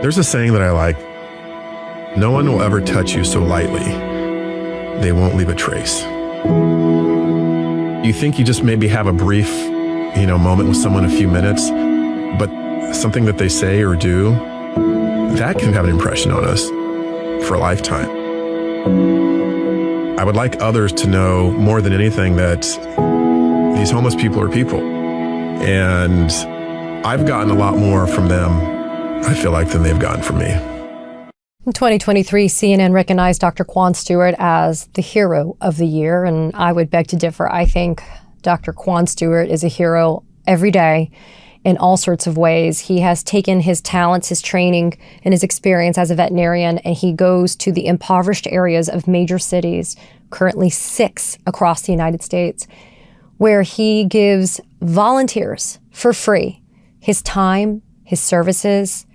There's a saying that I like: no one will ever touch you so lightly, they won't leave a trace. You think you just maybe have a brief, moment with someone, a few minutes, but something that they say or do, that can have an impression on us for a lifetime. I would like others to know more than anything that these homeless people are people. And I've gotten a lot more from them, I feel like, than they've gotten from me. In 2023, CNN recognized Dr. Kwane Stewart as the hero of the year, and I would beg to differ. I think Dr. Kwane Stewart is a hero every day in all sorts of ways. He has taken his talents, his training, and his experience as a veterinarian, and he goes to the impoverished areas of major cities, currently 6 across the United States, where he gives volunteers for free his time, his services.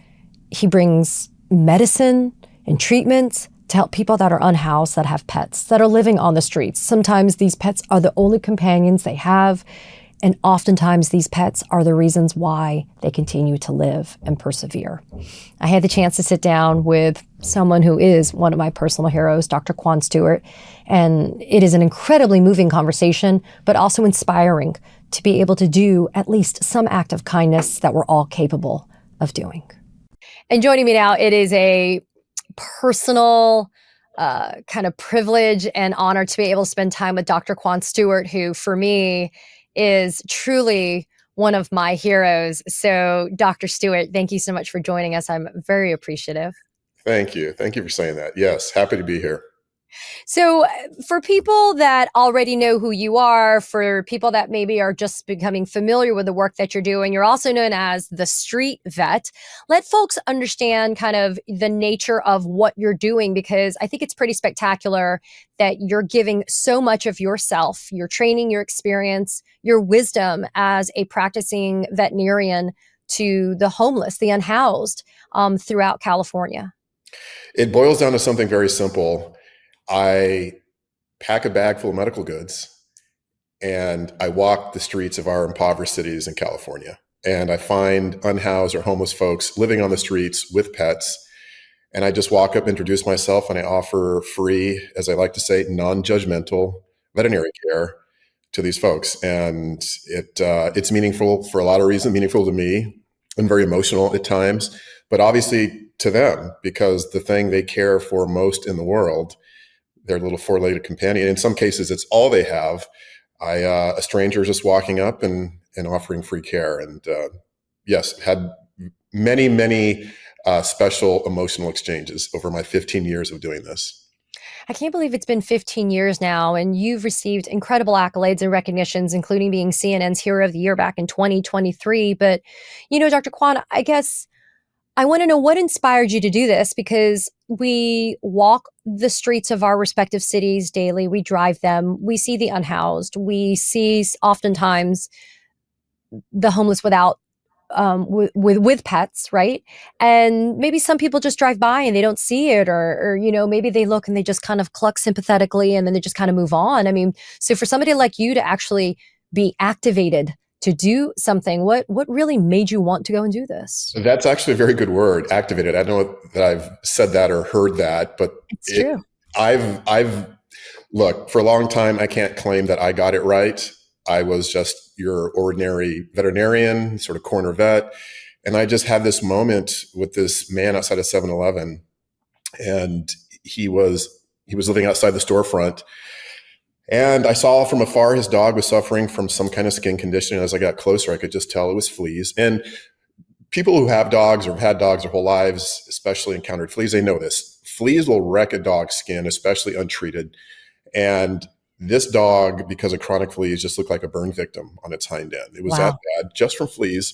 He brings medicine and treatments to help people that are unhoused, that have pets, that are living on the streets. Sometimes these pets are the only companions they have, and oftentimes these pets are the reasons why they continue to live and persevere. I had the chance to sit down with someone who is one of my personal heroes, Dr. Kwane Stewart, and it is an incredibly moving conversation, but also inspiring to be able to do at least some act of kindness that we're all capable of doing. And joining me now, it is a personal kind of privilege and honor to be able to spend time with Dr. Kwane Stewart, who for me is truly one of my heroes. So Dr. Stewart, thank you so much for joining us. I'm very appreciative. Thank you. Thank you for saying that. Yes, happy to be here. So for people that already know who you are, for people that maybe are just becoming familiar with the work that you're doing, you're also known as the street vet. Let folks understand kind of the nature of what you're doing, because I think it's pretty spectacular that you're giving so much of yourself, your training, your experience, your wisdom as a practicing veterinarian to the homeless, the unhoused throughout California. It boils down to something very simple. I pack a bag full of medical goods and I walk the streets of our impoverished cities in California. And I find unhoused or homeless folks living on the streets with pets. And I just walk up, introduce myself, and I offer free, as I like to say, non-judgmental veterinary care to these folks. And it's meaningful for a lot of reasons, meaningful to me and very emotional at times, but obviously to them, because the thing they care for most in the world, their little 4-legged companion. In some cases, it's all they have. A stranger just walking up and offering free care. And yes, had many, many special emotional exchanges over my 15 years of doing this. I can't believe it's been 15 years now, and you've received incredible accolades and recognitions, including being CNN's Hero of the Year back in 2023. But, Dr. Kwane, I guess I want to know what inspired you to do this, because we walk the streets of our respective cities daily. We drive them. We see the unhoused. We see oftentimes the homeless without with pets, right? And maybe some people just drive by and they don't see it, or maybe they look and they just kind of cluck sympathetically and then they just kind of move on. I mean, so for somebody like you to actually be activated to do something, what really made you want to go and do this? That's actually a very good word, activated. I don't know that I've said that or heard that, but it's true. I've look, for a long time, I can't claim that I got it right. I was just your ordinary veterinarian, sort of corner vet. And I just had this moment with this man outside of 7-Eleven, and he was living outside the storefront. And I saw from afar his dog was suffering from some kind of skin condition. And as I got closer, I could just tell it was fleas. And people who have dogs or have had dogs their whole lives, especially encountered fleas, they know this. Fleas will wreck a dog's skin, especially untreated. And this dog, because of chronic fleas, just looked like a burn victim on its hind end. It was that bad, just from fleas.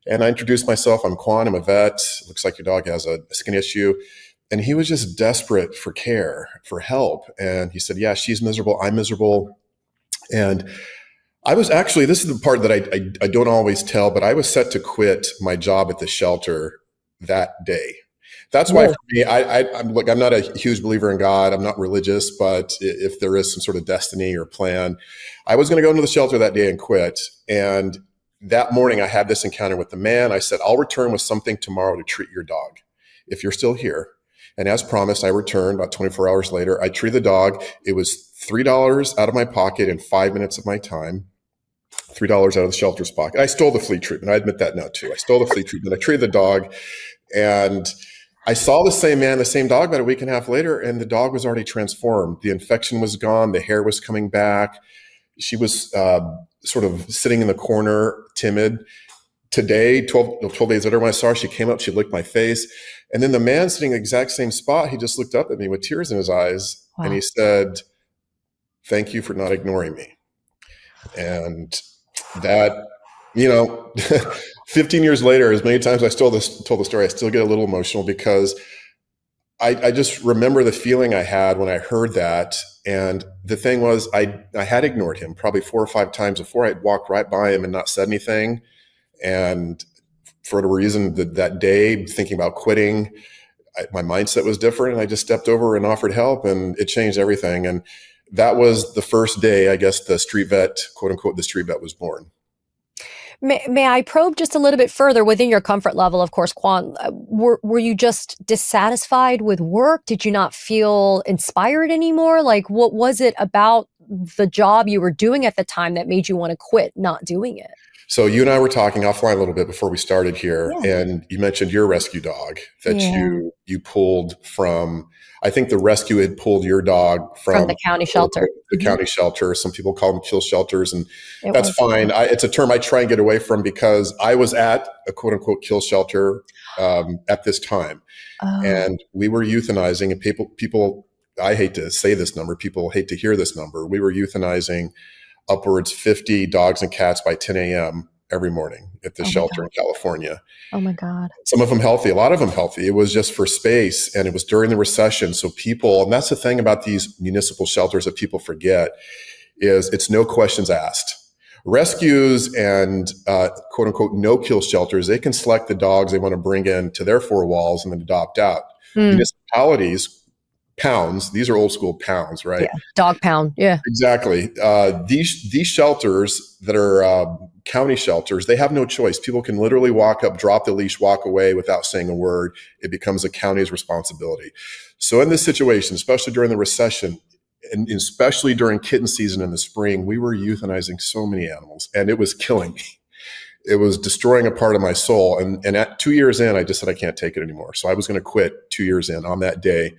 And I introduced myself. I'm Kwane. I'm a vet. Looks like your dog has a skin issue. And he was just desperate for care, for help. And he said, yeah, she's miserable. I'm miserable. And I was actually, this is the part that I don't always tell, but I was set to quit my job at the shelter that day. That's why for me, I'm not a huge believer in God. I'm not religious, but if there is some sort of destiny or plan, I was going to go into the shelter that day and quit. And that morning I had this encounter with the man. I said, I'll return with something tomorrow to treat your dog. if you're still here. And as promised, I returned about 24 hours later. I treated the dog. It was $3 out of my pocket in 5 minutes of my time. $3 out of the shelter's pocket. I stole the flea treatment. I admit that now too. I stole the flea treatment. I treated the dog, and I saw the same man, the same dog, about a week and a half later, and the dog was already transformed. The infection was gone. The hair was coming back. She was sort of sitting in the corner, timid. Today, 12 days later, when I saw her, she came up, she licked my face. And then the man sitting in the exact same spot, he just looked up at me with tears in his eyes. Wow. And he said, "Thank you for not ignoring me." And that, 15 years later, as many times I told the story, I still get a little emotional because I just remember the feeling I had when I heard that. And the thing was, I had ignored him probably 4 or 5 times before. I'd walked right by him and not said anything. And for whatever reason, that day, thinking about quitting, my mindset was different. And I just stepped over and offered help, and it changed everything. And that was the first day, I guess, the street vet, quote unquote, the street vet was born. May I probe just a little bit further within your comfort level? Of course, Kwan, were you just dissatisfied with work? Did you not feel inspired anymore? Like, what was it about the job you were doing at the time that made you want to quit not doing it? So you and I were talking offline a little bit before we started here, and you mentioned your rescue dog that you pulled from. I think the rescue had pulled your dog from the county shelter. The county shelter. Some people call them kill shelters, and that's fine. It's a term I try and get away from because I was at a quote unquote kill shelter at this time, and we were euthanizing. And people, I hate to say this number. People hate to hear this number. We were euthanizing upwards 50 dogs and cats by 10 a.m. every morning at the shelter in California. Oh my God. Some of them healthy, a lot of them healthy. It was just for space, and it was during the recession. So people, and that's the thing about these municipal shelters that people forget, is it's no questions asked. Rescues and quote unquote no-kill shelters, they can select the dogs they want to bring in to their 4 walls and then adopt out. Municipalities, pounds, these are old school pounds, right? Yeah, dog pound, yeah. Exactly. These shelters that are county shelters, they have no choice. People can literally walk up, drop the leash, walk away without saying a word. It becomes a county's responsibility. So in this situation, especially during the recession, and especially during kitten season in the spring, we were euthanizing so many animals, and it was killing me. It was destroying a part of my soul. And at 2 years in, I just said, I can't take it anymore. So I was going to quit 2 years in on that day.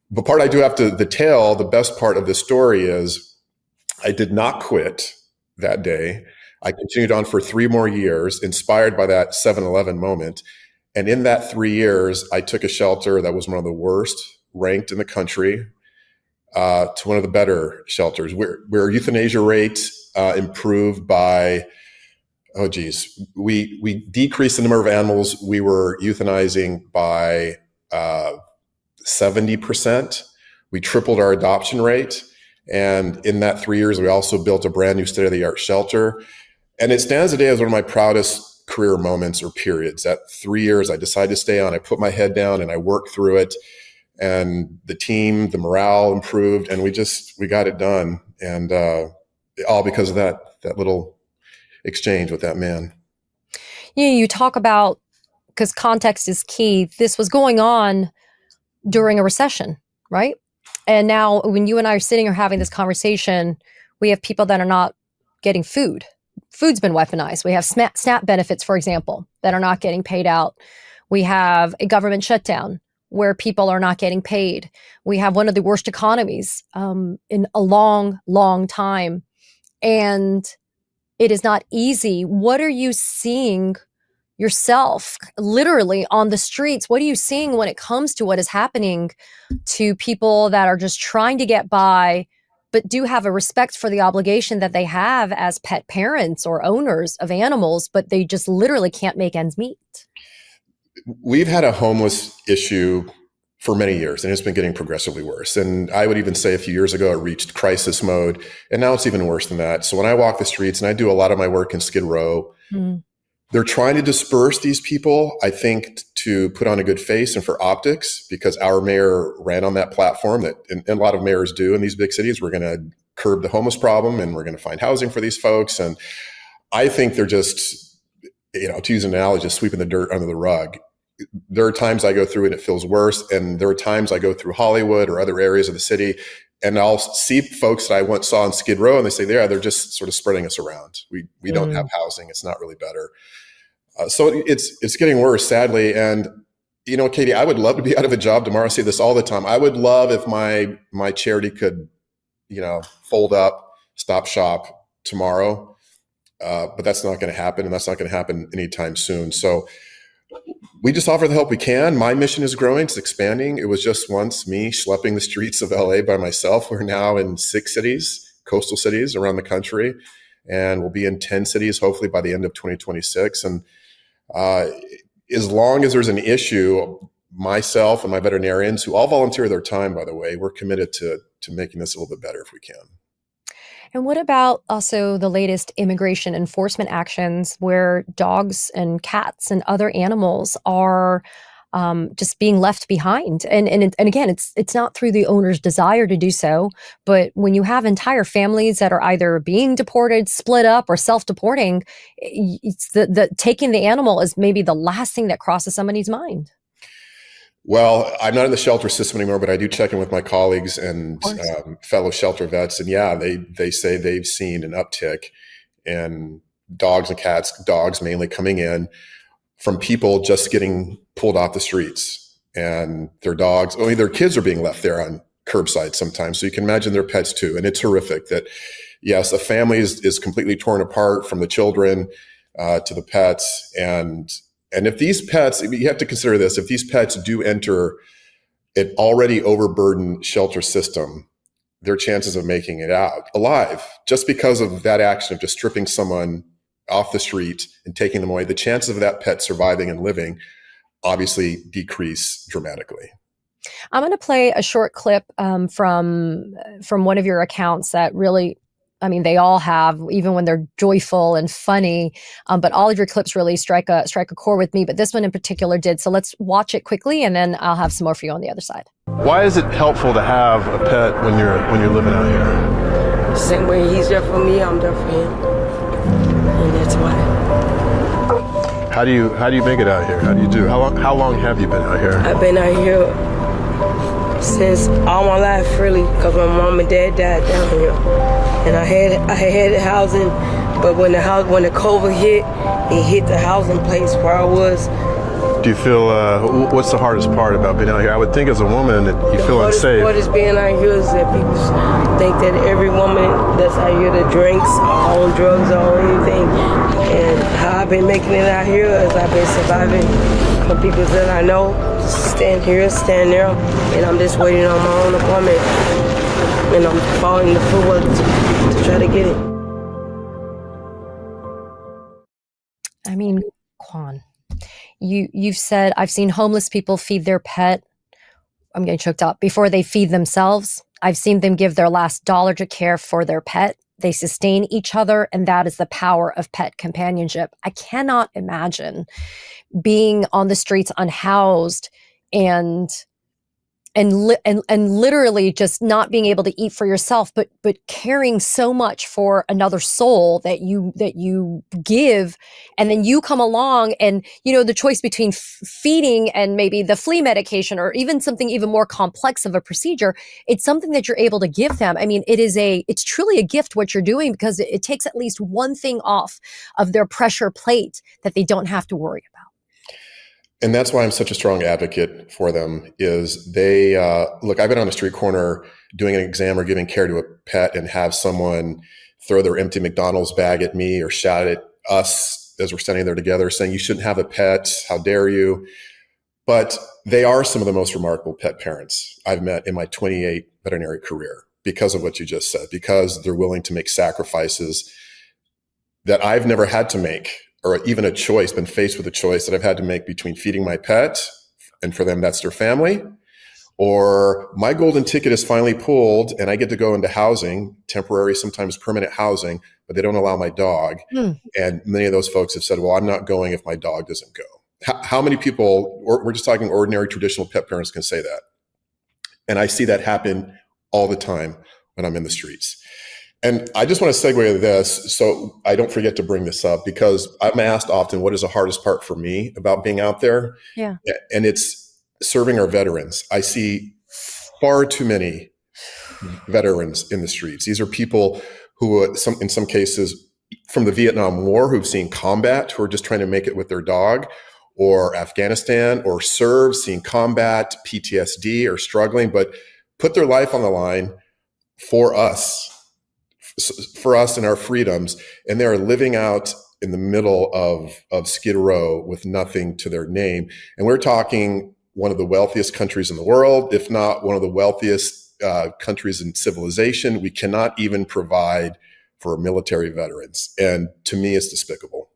The part I do have to detail, the best part of this story is I did not quit that day. I continued on for 3 more years, inspired by that 7-Eleven moment. And in that 3 years, I took a shelter that was one of the worst ranked in the country to one of the better shelters where euthanasia rates improved by, we decreased the number of animals we were euthanizing by 70%. We tripled our adoption rate. And in that 3 years, we also built a brand new state-of-the-art shelter. And it stands today as one of my proudest career moments or periods. At 3 years, I decided to stay on. I put my head down and I worked through it. And the team, the morale improved, and we got it done. And all because of that little exchange with that man. Yeah, you talk about, because context is key, this was going on during a recession, right? And now when you and I are sitting here having this conversation, we have people that are not getting food. Food's been weaponized. We have SNAP benefits, for example, that are not getting paid out. We have a government shutdown where people are not getting paid. We have one of the worst economies in a long, long time. And it is not easy. What are you seeing yourself literally on the streets? What are you seeing when it comes to what is happening to people that are just trying to get by, but do have a respect for the obligation that they have as pet parents or owners of animals, but they just literally can't make ends meet? We've had a homeless issue for many years, and it's been getting progressively worse. And I would even say a few years ago, it reached crisis mode, and now it's even worse than that. So when I walk the streets, and I do a lot of my work in Skid Row, they're trying to disperse these people, I think, to put on a good face and for optics, because our mayor ran on that platform that, and a lot of mayors do in these big cities, we're going to curb the homeless problem and we're going to find housing for these folks. And I think they're just, to use an analogy, just sweeping the dirt under the rug. there are times I go through and it feels worse. And there are times I go through Hollywood or other areas of the city, and I'll see folks that I once saw on Skid Row, and they say, yeah, they're just sort of spreading us around. We don't have housing. It's not really better. So it's getting worse, sadly. And, Katie, I would love to be out of a job tomorrow. I say this all the time. I would love if my charity could, fold up, stop shop tomorrow. But that's not going to happen, and that's not going to happen anytime soon. So we just offer the help we can. My mission is growing, it's expanding. It was just once me schlepping the streets of LA by myself. We're now in 6 cities, coastal cities around the country, and we'll be in 10 cities, hopefully by the end of 2026. And as long as there's an issue, myself and my veterinarians, who all volunteer their time, by the way, we're committed to making this a little bit better if we can. And what about also the latest immigration enforcement actions where dogs and cats and other animals are just being left behind? And again, it's not through the owner's desire to do so, but when you have entire families that are either being deported, split up, or self-deporting, it's the taking the animal is maybe the last thing that crosses somebody's mind. Well, I'm not in the shelter system anymore, but I do check in with my colleagues and fellow shelter vets. And yeah, they say they've seen an uptick in dogs and cats, dogs mainly coming in from people just getting pulled off the streets. And their dogs, only their kids are being left there on curbside sometimes. So you can imagine their pets too. And it's horrific that, yes, a family is completely torn apart, from the children to the pets. And if these pets, you have to consider this, if these pets do enter an already overburdened shelter system, their chances of making it out alive, just because of that action of just stripping someone off the street and taking them away, the chances of that pet surviving and living obviously decrease dramatically. I'm going to play a short clip from one of your accounts that really, I mean, they all have, even when they're joyful and funny, but all of your clips really strike a chord with me. But this one in particular did. So let's watch it quickly, and then I'll have some more for you on the other side. Why is it helpful to have a pet when you're living out here? Same way he's there for me, I'm there for him, and that's why. How do you make it out here? How do you do? How long have you been out here? I've been out here since all my life, really, because my mom and dad died down here, and I had housing, but when the COVID hit, it hit the housing place where I was. Do you feel what's the hardest part about being out here? I would think as a woman that you feel unsafe. What is being out here is that people think that every woman that's out here that drinks or on drugs or anything, and how I've been making it out here is I've been surviving from people that I know. Stand here, stand there, and I'm just waiting on my own appointment, and I'm following the footwork to try to get it. I mean, Kwan, you've said, I've seen homeless people feed their pet, I'm getting choked up, before they feed themselves. I've seen them give their last dollar to care for their pet. They sustain each other, and that is the power of pet companionship. I cannot imagine being on the streets unhoused and literally just not being able to eat for yourself, but caring so much for another soul that you give, and then you come along and the choice between feeding and maybe the flea medication or even something even more complex of a procedure, it's something that you're able to give them. I mean, it's truly a gift what you're doing, because it takes at least one thing off of their pressure plate that they don't have to worry about. And that's why I'm such a strong advocate for them. Is they look, I've been on a street corner doing an exam or giving care to a pet and have someone throw their empty McDonald's bag at me or shout at us as we're standing there together saying, "You shouldn't have a pet, how dare you?" But they are some of the most remarkable pet parents I've met in my 28 veterinary career, because of what you just said, because they're willing to make sacrifices that I've never had to make, or even been faced with a choice that I've had to make between feeding my pet, and for them, that's their family, or my golden ticket is finally pulled and I get to go into housing, temporary, sometimes permanent housing, but they don't allow my dog. And many of those folks have said, well, I'm not going if my dog doesn't go. How many people, or we're just talking ordinary traditional pet parents, can say that? And I see that happen all the time when I'm in the streets. And I just want to segue to this so I don't forget to bring this up, because I'm asked often, what is the hardest part for me about being out there? Yeah. And it's serving our veterans. I see far too many veterans in the streets. These are people who, in some cases, from the Vietnam War, who've seen combat, who are just trying to make it with their dog, or Afghanistan, or serve, seen combat, PTSD, or struggling, but put their life on the line for us and our freedoms, and they are living out in the middle of Skid Row with nothing to their name. And we're talking one of the wealthiest countries in the world, if not one of the wealthiest countries in civilization. We cannot even provide for military veterans. And to me, it's despicable.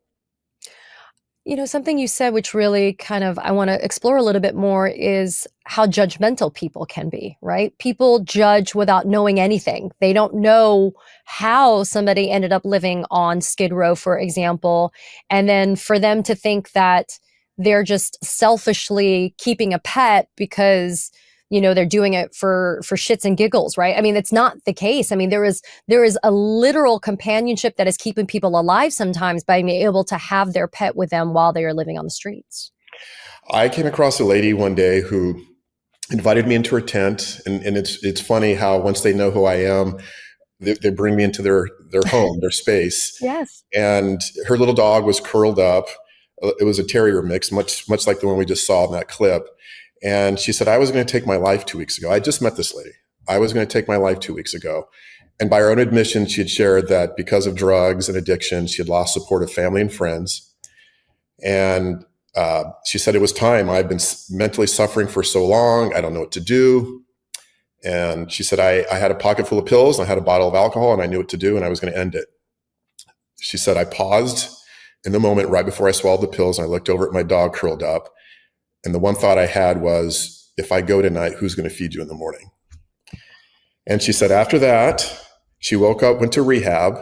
You know, something you said, which really kind of I want to explore a little bit more, is how judgmental people can be, right? People judge without knowing anything. They don't know how somebody ended up living on Skid Row, for example. And then for them to think that they're just selfishly keeping a pet because, they're doing it for shits and giggles, right? I mean, it's not the case. I mean, there is a literal companionship that is keeping people alive sometimes by being able to have their pet with them while they are living on the streets. I came across a lady one day who invited me into her tent, and it's funny how once they know who I am, they bring me into their home, their space. Yes. And her little dog was curled up. It was a terrier mix, much like the one we just saw in that clip. And she said, I was going to take my life 2 weeks ago. I just met this lady. I was going to take my life 2 weeks ago. And by her own admission, she had shared that because of drugs and addiction, she had lost support of family and friends. And she said, it was time. I've been mentally suffering for so long. I don't know what to do. And she said, I had a pocket full of pills, and I had a bottle of alcohol, and I knew what to do, and I was going to end it. She said, I paused in the moment right before I swallowed the pills, and I looked over at my dog curled up. And the one thought I had was, if I go tonight, who's going to feed you in the morning? And she said, after that, she woke up, went to rehab.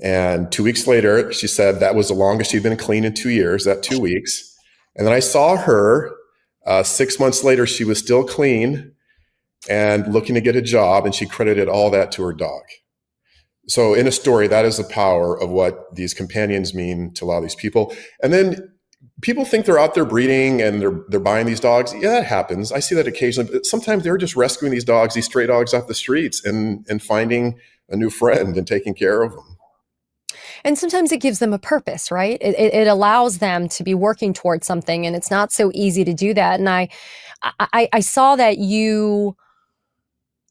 And 2 weeks later, she said that was the longest she'd been clean in 2 years, that 2 weeks. And then I saw her 6 months later, she was still clean and looking to get a job. And she credited all that to her dog. So in a story, that is the power of what these companions mean to a lot of these people. And then people think they're out there breeding and they're buying these dogs. Yeah, that happens. I see that occasionally. But sometimes they're just rescuing these dogs, these stray dogs off the streets, and finding a new friend and taking care of them. And sometimes it gives them a purpose, right? It allows them to be working towards something, and it's not so easy to do that. And I saw that you.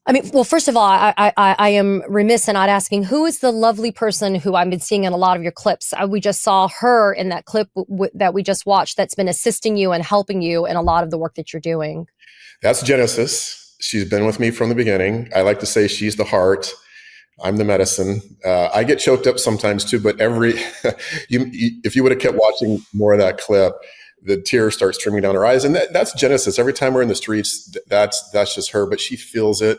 I mean, well, first of all, I am remiss in not asking, who is the lovely person who I've been seeing in a lot of your clips? We just saw her in that clip that we just watched that's been assisting you and helping you in a lot of the work that you're doing. That's Genesis. She's been with me from the beginning. I like to say she's the heart. I'm the medicine. I get choked up sometimes too, but if you would have kept watching more of that clip, the tears start streaming down her eyes. And that's Genesis. Every time we're in the streets, that's just her, but she feels it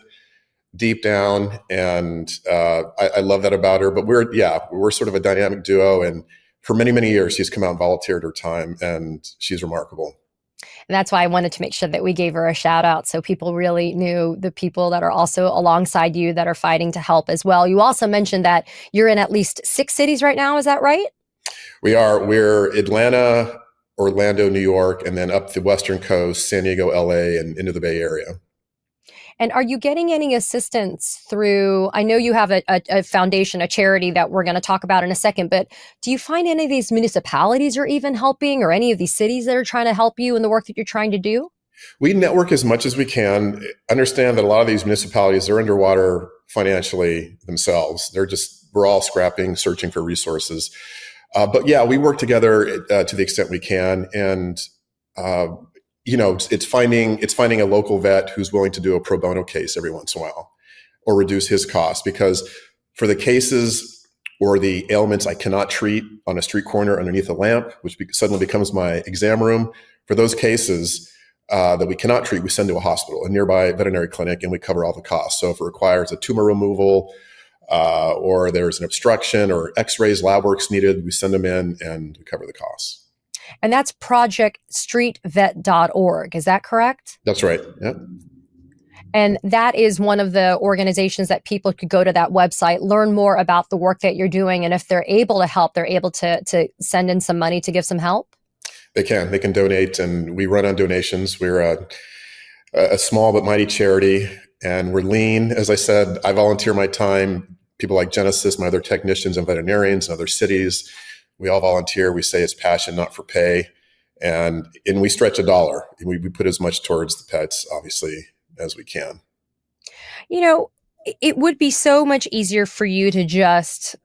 deep down. And I love that about her. But we're sort of a dynamic duo. And for many, many years, she's come out and volunteered her time, and she's remarkable. And that's why I wanted to make sure that we gave her a shout out, so people really knew the people that are also alongside you that are fighting to help as well. You also mentioned that you're in at least 6 cities right now. Is that right? We are. We're Atlanta, Orlando, New York, and then up the Western Coast, San Diego, LA, and into the Bay Area. And are you getting any assistance through, I know you have a foundation, a charity that we're going to talk about in a second, but do you find any of these municipalities are even helping, or any of these cities that are trying to help you in the work that you're trying to do? We network as much as we can. Understand that a lot of these municipalities are underwater financially themselves. We're all scrapping, searching for resources. But yeah, we work together to the extent we can. And, it's finding a local vet who's willing to do a pro bono case every once in a while, or reduce his costs, because for the cases or the ailments I cannot treat on a street corner underneath a lamp, which suddenly becomes my exam room, for those cases that we cannot treat, we send to a hospital, a nearby veterinary clinic, and we cover all the costs. So if it requires a tumor removal, or there's an obstruction or x-rays, lab work's needed, we send them in and we cover the costs. And that's projectstreetvet.org. Is that correct? That's right. Yeah. And that is one of the organizations that people could go to that website, learn more about the work that you're doing. And if they're able to help, they're able to send in some money to give some help. They can donate, and we run on donations. We're a small but mighty charity, and we're lean. As I said, I volunteer my time. People like Genesis, my other technicians and veterinarians in other cities, we all volunteer. We say it's passion, not for pay. And we stretch a dollar. We put as much towards the pets, obviously, as we can. You know, it would be so much easier for you to just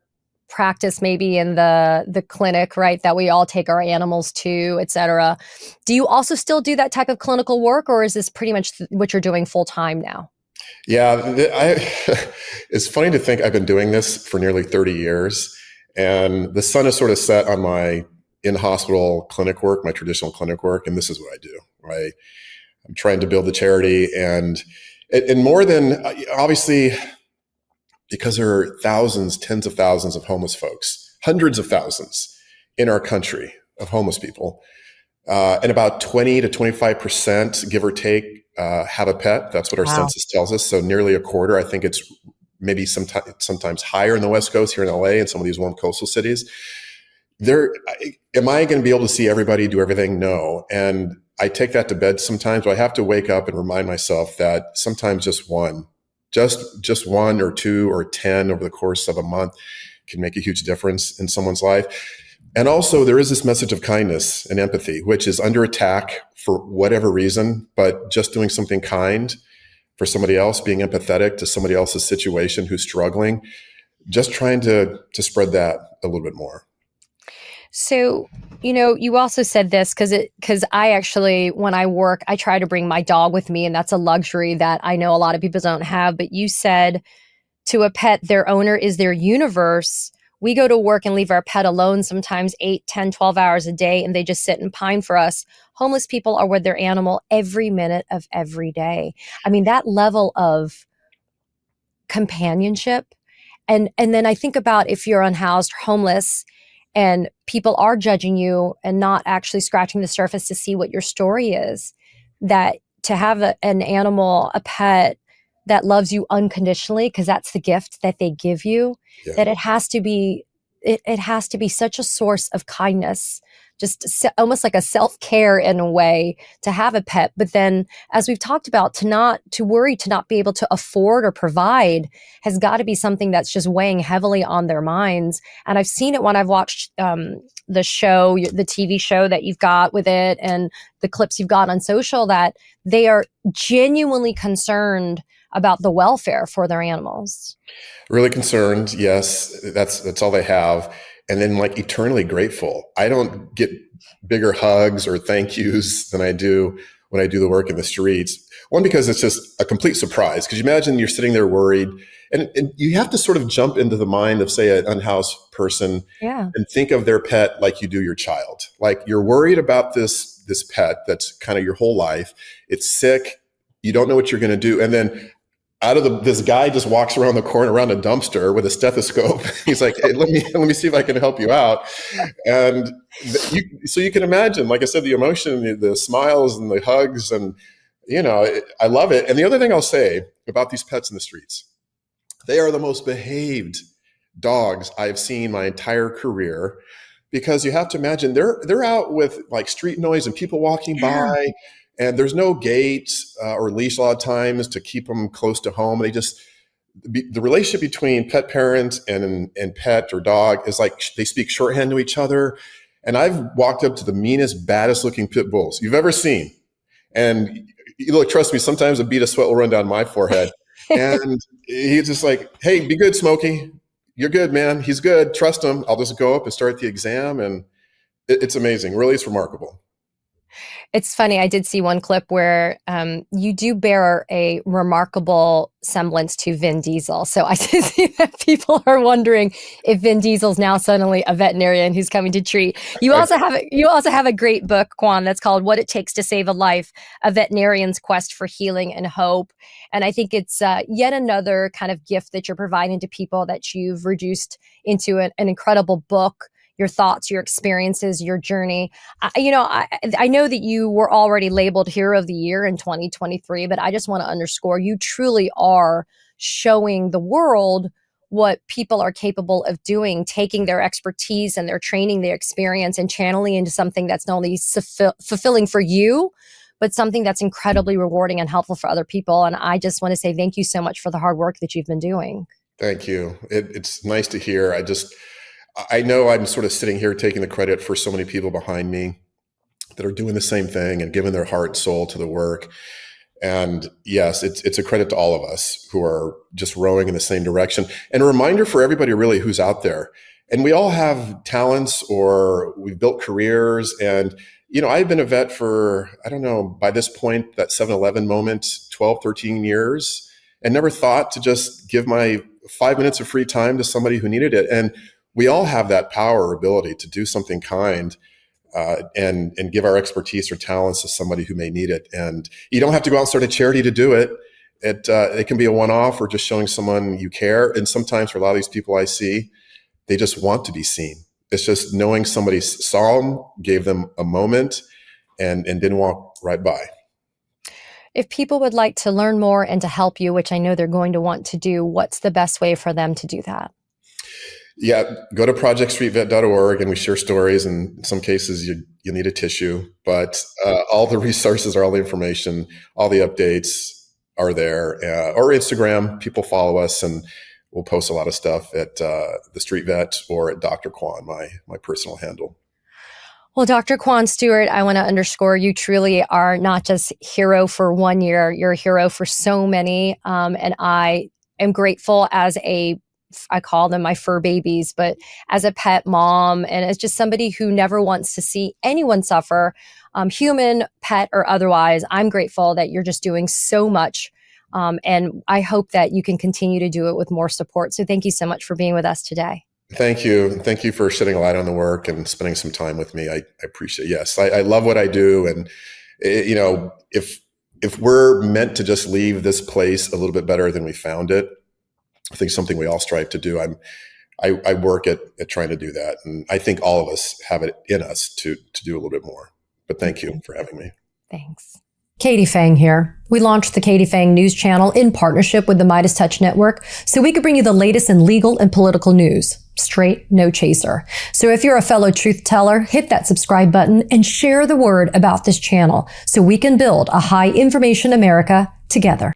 practice maybe in the clinic, right, that we all take our animals to, et cetera. Do you also still do that type of clinical work, or is this pretty much what you're doing full time now? Yeah, it's funny to think I've been doing this for nearly 30 years, and the sun is sort of set on my in-hospital clinic work, my traditional clinic work, and this is what I do, right? I'm trying to build the charity, and more than, obviously, because there are thousands, tens of thousands of homeless folks, hundreds of thousands in our country of homeless people, and about 20 to 25%, give or take, have a pet. That's what our Wow. census tells us. So nearly a quarter. I think it's maybe sometimes higher in the West Coast, here in LA and some of these warm coastal cities. Am I going to be able to see everybody, do everything? No. And I take that to bed sometimes, but I have to wake up and remind myself that sometimes just one or two or 10 over the course of a month can make a huge difference in someone's life. And also there is this message of kindness and empathy, which is under attack for whatever reason, but just doing something kind for somebody else, being empathetic to somebody else's situation who's struggling, just trying to spread that a little bit more. So, you also said this because I actually, when I work, I try to bring my dog with me, and that's a luxury that I know a lot of people don't have. But you said to a pet, their owner is their universe. We go to work and leave our pet alone sometimes 8, 10, 12 hours a day, and they just sit and pine for us. Homeless people are with their animal every minute of every day. I mean, that level of companionship. And then I think about if you're unhoused, homeless, and people are judging you and not actually scratching the surface to see what your story is, that to have an animal, a pet that loves you unconditionally, because that's the gift that they give you, Yeah. that it has to be such a source of kindness, just almost like a self-care in a way to have a pet. But then, as we've talked about, to worry to not be able to afford or provide has got to be something that's just weighing heavily on their minds. And I've seen it when I've watched the show, the TV show that you've got with it, and the clips you've got on social, that they are genuinely concerned about the welfare for their animals. Really concerned. Yes, that's all they have. And then like eternally grateful. I don't get bigger hugs or thank yous than I do when I do the work in the streets. One, because it's just a complete surprise. Because you imagine you're sitting there worried, and you have to sort of jump into the mind of, say, an unhoused person, Yeah. and think of their pet like you do your child. Like, you're worried about this pet that's kind of your whole life. It's sick. You don't know what you're going to do. And then this guy just walks around the corner around a dumpster with a stethoscope. He's like, "Hey, let me see if I can help you out." And so you can imagine, like I said, the emotion, the smiles and the hugs, and I love it. And the other thing I'll say about these pets in the streets, they are the most behaved dogs I've seen my entire career, because you have to imagine they're out with like street noise and people walking by. And there's no gate or leash a lot of times to keep them close to home. The relationship between pet parent and pet or dog is like they speak shorthand to each other. And I've walked up to the meanest, baddest looking pit bulls you've ever seen. And look, trust me, sometimes a bead of sweat will run down my forehead. And he's just like, "Hey, be good, Smokey. You're good, man. He's good. Trust him." I'll just go up and start the exam. And it's amazing. Really, it's remarkable. It's funny. I did see one clip where you do bear a remarkable semblance to Vin Diesel. So I did see that people are wondering if Vin Diesel's now suddenly a veterinarian who's coming to treat. You also have a great book, Kwan, that's called "What It Takes to Save a Life: A Veterinarian's Quest for Healing and Hope." And I think it's yet another kind of gift that you're providing to people, that you've reduced into an incredible book. your thoughts, your experiences, your journey. I know that you were already labeled Hero of the Year in 2023, but I just want to underscore you truly are showing the world what people are capable of doing, taking their expertise and their training, their experience, and channeling into something that's not only fulfilling for you, but something that's incredibly rewarding and helpful for other people. And I just want to say thank you so much for the hard work that you've been doing. Thank you. It's nice to hear. I know I'm sort of sitting here taking the credit for so many people behind me that are doing the same thing and giving their heart and soul to the work. And yes, it's a credit to all of us who are just rowing in the same direction. And a reminder for everybody really who's out there. And we all have talents or we've built careers. And, I've been a vet for, I don't know, by this point, that 7-Eleven moment, 12, 13 years, and never thought to just give my 5 minutes of free time to somebody who needed it. And we all have that power or ability to do something kind. And give our expertise or talents to somebody who may need it. And you don't have to go out and start a charity to do it. It can be a one-off or just showing someone you care. And sometimes for a lot of these people I see, they just want to be seen. It's just knowing somebody saw them, gave them a moment, and didn't walk right by. If people would like to learn more and to help you, which I know they're going to want to do, what's the best way for them to do that? Yeah, go to projectstreetvet.org and we share stories. And in some cases, you need a tissue, but all the resources are all the information, all the updates are there. Or Instagram, people follow us and we'll post a lot of stuff at the Street Vet or at Dr. Kwan, my personal handle. Well, Dr. Kwane Stewart, I want to underscore you truly are not just hero for 1 year, you're a hero for so many. And I am grateful as I call them my fur babies, but as a pet mom and as just somebody who never wants to see anyone suffer, human, pet, or otherwise, I'm grateful that you're just doing so much. And I hope that you can continue to do it with more support. So thank you so much for being with us today. Thank you. Thank you for shedding a light on the work and spending some time with me. I appreciate it. Yes, I love what I do. And, if we're meant to just leave this place a little bit better than we found it, I think something we all strive to do. I work at trying to do that. And I think all of us have it in us to do a little bit more. But thank you for having me. Thanks. Katie Phang here. We launched the Katie Phang News Channel in partnership with the Midas Touch Network so we could bring you the latest in legal and political news. Straight, no chaser. So if you're a fellow truth teller, hit that subscribe button and share the word about this channel so we can build a high information America together.